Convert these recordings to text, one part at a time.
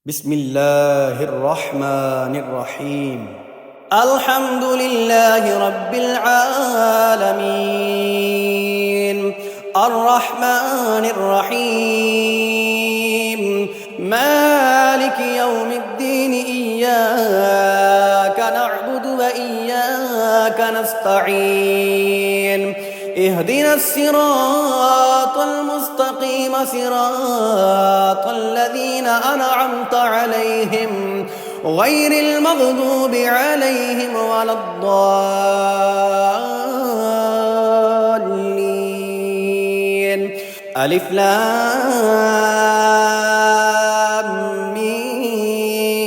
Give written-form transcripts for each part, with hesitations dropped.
بسم الله الرحمن الرحيم. الحمد لله رب العالمين، الرحمن الرحيم، مالك يوم الدين. إياك نعبد وإياك نستعين. اهدنا الصراط المستقيم، صراط الذين أنعمت عليهم غير المغضوب عليهم ولا الضالين. ألف لام ميم،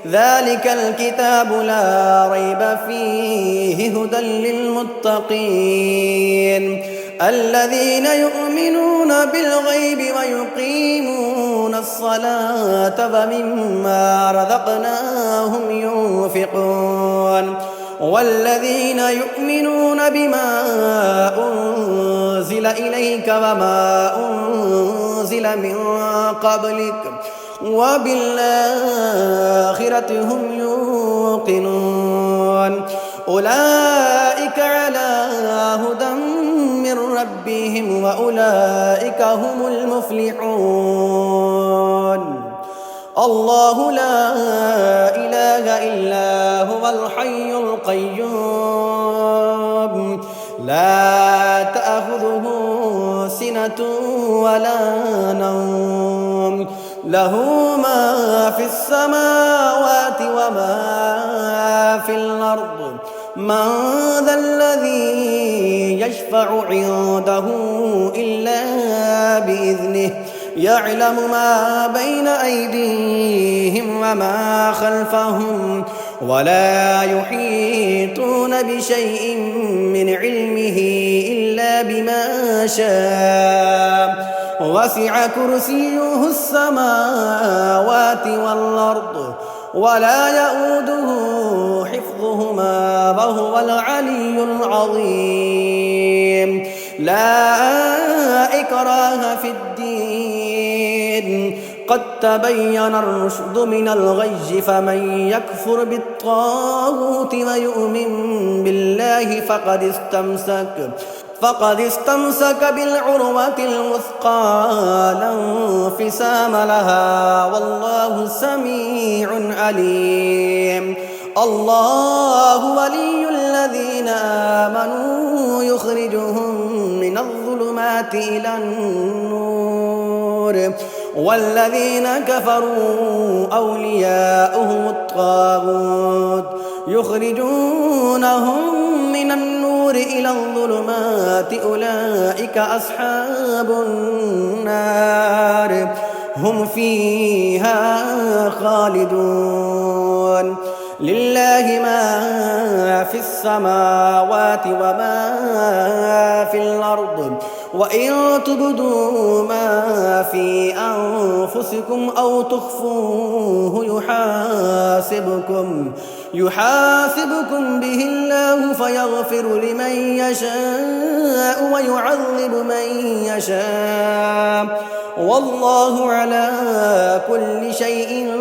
ذلك الكتاب لا ريب فيه هدى للمتقين الذين يؤمنون بالغيب ويقيمون الصلاة ومما رزقناهم ينفقون والذين يؤمنون بما أنزل إليك وما أنزل من قبلك وبالآخرة هم يوقنون أولئك على هدى من ربهم وأولئك هم المفلحون. الله لا إله إلا هو الحي القيوم، لا تأخذه سنة ولا نوم، له ما في السماوات وما في الأرض. من ذا الذي يشفع عنده إلا بإذنه، يعلم ما بين أيديهم وما خلفهم ولا يحيطون بشيء من علمه إلا بما شاء. وسع كرسيه السماوات والأرض ولا يؤوده حفظهما وهو العلي العظيم. لا إكراه في الدين، قد تبين الرشد من الغي، فمن يكفر بالطاغوت ويؤمن بالله فقد استمسك بالعروة الوثقى لا انفصام لها، والله سميع عليم. الله ولي الذين آمنوا يخرجهم من الظلمات إلى النور، والذين كفروا أولياؤهم الطاغوت يخرجونهم من النور إلى الظلمات، أولئك أصحاب النار هم فيها خالدون. لله ما في السماوات وما في الأرض، وإن تبدوا ما في أنفسكم أو تخفوه يحاسبكم به الله، فيغفر لمن يشاء ويعذب من يشاء، والله على كل شيء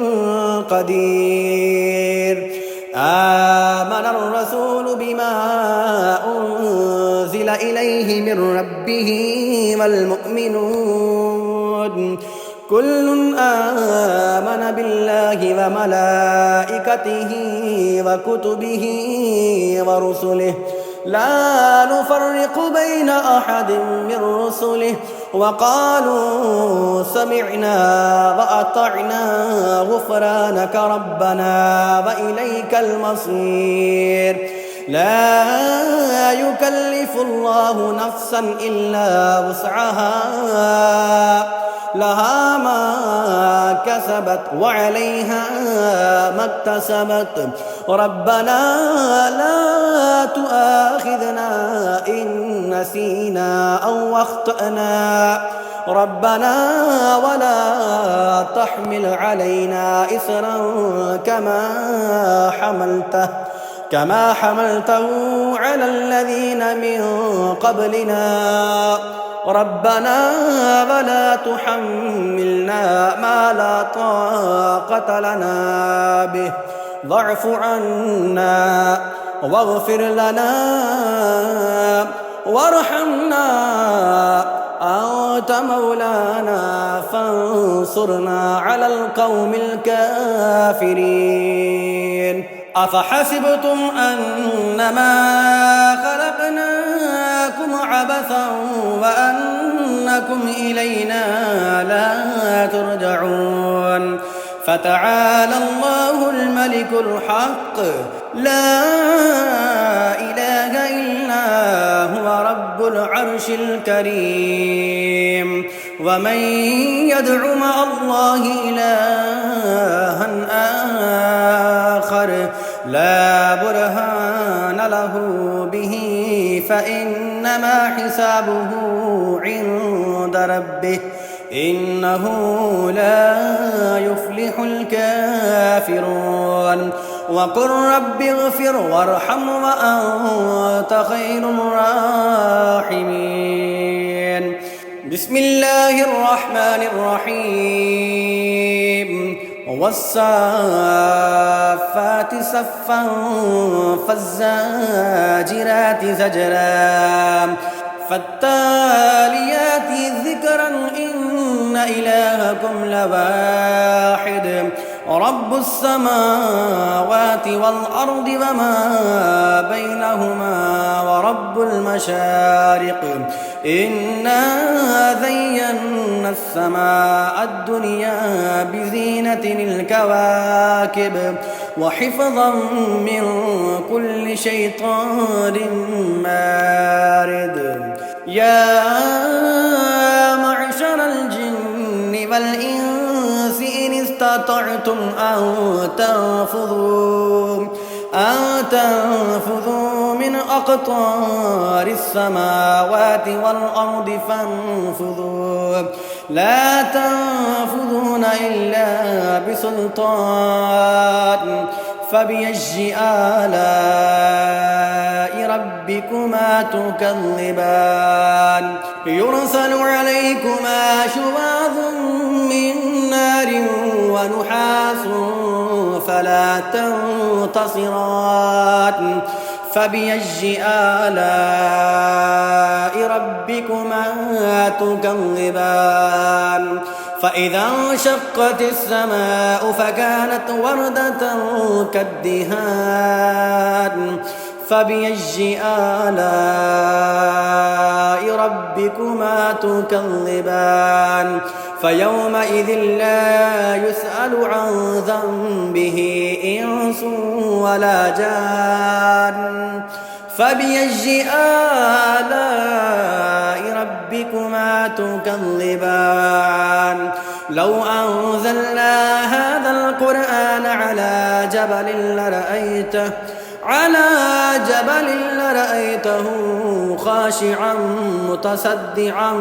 قدير. آمن الرسول بما أنزل إليه من ربه والمؤمنون كل آمن بالله وملائكته وكتبه ورسله، لا نفرق بين أحد من رسله، وقالوا سمعنا وأطعنا غفرانك ربنا وإليك المصير. لا يكلف الله نفسا إلا وسعها، لها ما كسبت وعليها ما اكتسبت. ربنا لا تؤاخذنا إن نسينا أو أخطأنا، ربنا ولا تحمل علينا إصرا كما حملته على الذين من قبلنا، ربنا ولا تحملنا ما لا طاقة لنا به واعف عنا واغفر لنا وارحمنا أنت مولانا فانصرنا على القوم الكافرين أفحسبتم أنما خلقناكم عبثا وأنكم إلينا لا ترجعون فتعالى الله الملك الحق لا إله إلا هو رب العرش الكريم ومن يدع مع الله إلها آخر لا برهان له به فإنما حسابه عند ربه إنه لا يفلح الكافرون وقل رب اغفر وارحم وأنت خير الراحمين بسم الله الرحمن الرحيم والصافات صفا فالزاجرات زجرا فالتاليات ذكرا إن إلهكم لواحد رب السماوات والأرض وما بينهما ورب المشارق إنا زينا السماء الدنيا بزينة الكواكب وحفظا من كل شيطان مارد يا معشر الجن والإنس إن استطعتم أن تنفذوا من أقطار السماوات والأرض فانفذوا لا تنفذون إلا بسلطان فبأي آلاء ربكما تكذبان يرسل عليكما شواظ من نار ونحاس فلا تنتصران فبأي آلاء ربكما تكذبان فإذا انشقت السماء فكانت وردة كالدهان فبأي آلاء ربكما تكذبان فيومئذ لا يسأل عن ذنبه إنس ولا جان فبأي آلاء ربكما تكذبان لو أنزلنا هذا القرآن على جبل لرأيته خاشعا متصدعا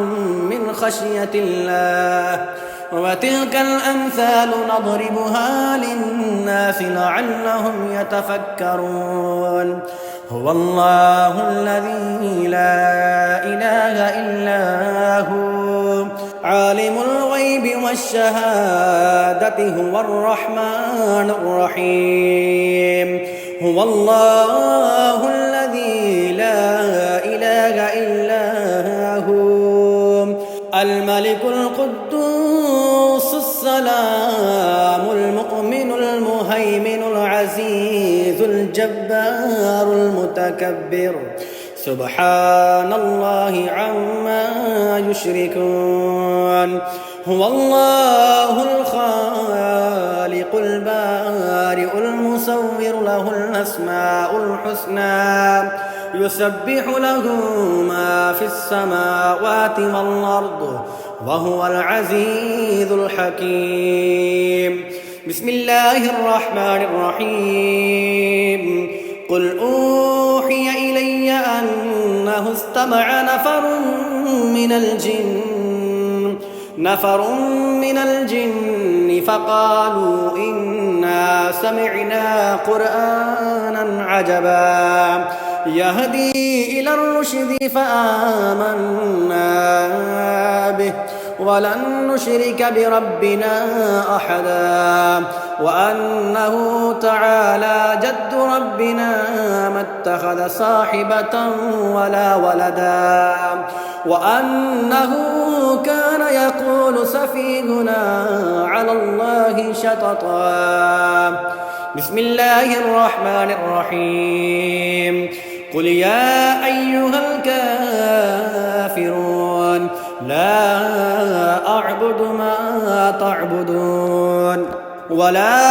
من خشية الله وتلك الأمثال نضربها للناس لعلهم يتفكرون هو الله الذي لا إله إلا هو عالم الغيب والشهادة هو الرحمن الرحيم هو الله الذي لا إله إلا هو الملك القدوس السلام المؤمن المهيمن العزيز الجبار المتكبر سبحان الله عما يشركون هو الله الخالق البارئ المصور له الأسماء الحسنى يسبح له ما في السماوات والأرض وهو العزيز الحكيم بسم الله الرحمن الرحيم قل أوحي إلي أنه استمع نفر من الجن فقالوا إنا سمعنا قرآنا عجبا يهدي إلى الرشد فآمنا به ولن نشرك بربنا أحدا وأنه تعالى جد ربنا ما اتخذ صاحبة ولا ولدا وأنه كان يقول سفيهنا على الله شططا. بسم الله الرحمن الرحيم. قل يا أيها الكافرون لا أعبد ما تعبدون ولا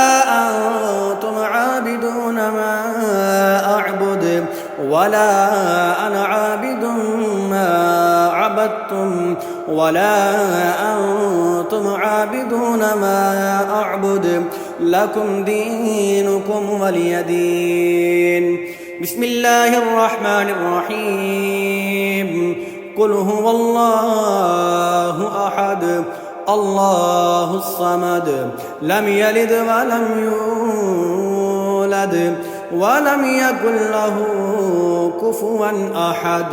أنتم عابدون ما أعبد ولا أنا عابد ما عبدتم ولا أنتم عابدون ما أعبد لكم دينكم ولي دين. بسم الله الرحمن الرحيم. قل هو الله أحد الله الصمد لم يلد ولم يولد ولم يكن له كفوا أحد.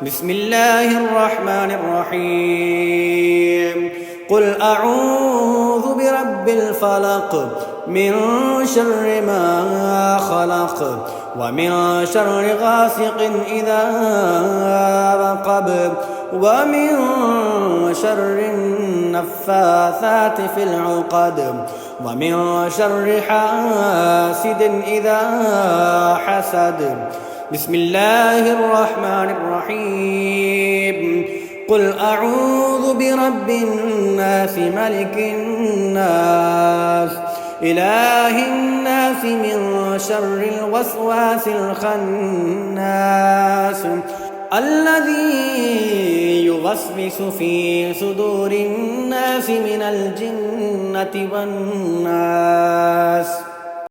بسم الله الرحمن الرحيم. قل أعوذ برب الفلق من شر ما خلق ومن شر غاسق إذا وقب ومن شر النفاثات في العقد ومن شر حاسد إذا حسد. بسم الله الرحمن الرحيم. قل أعوذ برب الناس ملك الناس إله الناس من شر الوسواس الخناس الذي يوسوس في صدور الناس من الجنة والناس.